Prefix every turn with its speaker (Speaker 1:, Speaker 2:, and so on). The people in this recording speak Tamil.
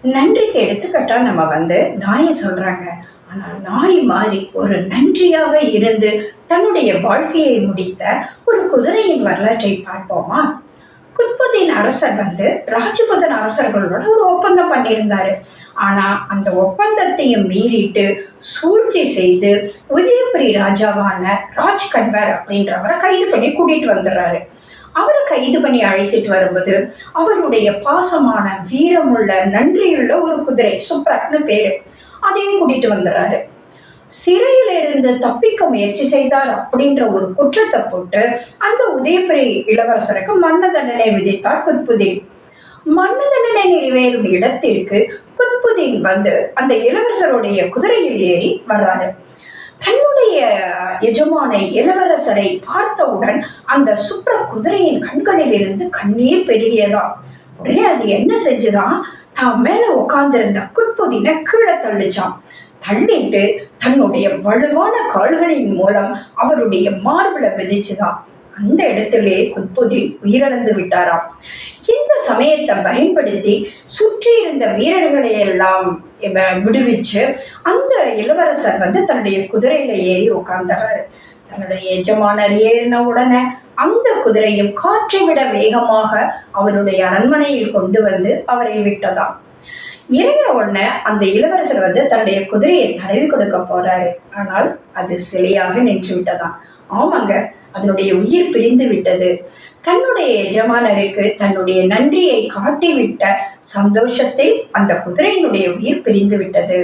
Speaker 1: நன்றிக்கு எடுத்துக்கிட்டா நம்ம நாயை சொல்றாங்க. ஆனா நாய் மாறி ஒரு நன்றியாக இருந்து தன்னுடைய வாழ்க்கையை முடித்த ஒரு குதிரையின் வரலாற்றை பார்ப்போமா? குத்புதீன் அரசர் ராஜபுதன் அரசர்களோட ஒரு ஒப்பந்தம் பண்ணியிருந்தாரு. ஆனா அந்த ஒப்பந்தத்தையும் மீறிட்டு சூழ்ச்சி செய்து உதயபுரி ராஜாவான ராஜ்கன்வர் அப்படின்றவரை கைது பண்ணி கூட்டிட்டு வந்துடுறாரு. அவரை கைது பண்ணி அழைத்துட்டு வரும்போது அவருடைய பாசமான வீரமுள்ள நன்றியுள்ள ஒரு குதிரை சுப்ரக்னு பேரு, அதையும் கூட்டிட்டு வந்துடுறாரு. சிறையில இருந்து தப்பிக்க முயற்சி செய்தார் அப்படின்ற ஒரு குற்றத்தை போட்டு அந்த உதயபுரி இளவரசருக்கு மரண தண்டனை விதித்தார் குத்புதீன். மரண தண்டனை நிறைவேறும் இடத்திற்கு குத்புதீன் அந்த இளவரசருடைய குதிரையில் ஏறி வர்றாரு. தன்னுடைய எஜமானை இளவரசரை பார்த்தவுடன் அந்த சுப்ர குதிரையின் கண்களில் இருந்து கண்ணீர் பெருகியதாம். உடனே அது என்ன செஞ்சுதான், தான் மேல உட்கார்ந்திருந்த குத்புதீனை கீழே தள்ளிச்சான். தள்ளிட்டு தன்னுடைய வலுவான கால்களின் மூலம் அவருடைய மார்பில விதிச்சுதான். அந்த இடத்திலே குத்புதீன் உயிரிழந்து விட்டாராம். இந்த சமயத்தை பயன்படுத்தி சுற்றி இருந்த வீரர்களை எல்லாம் விடுவிச்சு அந்த இளவரசர் தன்னுடைய குதிரையில ஏறி உட்கார்ந்தாரு. தன்னுடைய எஜமானர் ஏறின உடனே அந்த குதிரையும் காற்றை விட வேகமாக அவருடைய அரண்மனையில் கொண்டு அவரை விட்டதாம். இறங்கின உடனே அந்த இளவரசர் தன்னுடைய குதிரையை தடவி கொடுக்க போறாரு. ஆனால் அது சிலையாக நின்று விட்டதாம். ஆமாங்க, அதனுடைய உயிர் பிரிந்து விட்டது. தன்னுடைய எஜமானருக்கு தன்னுடைய நன்றியை காட்டிவிட்ட சந்தோஷத்தில் அந்த குதிரையினுடைய உயிர் பிரிந்து விட்டது.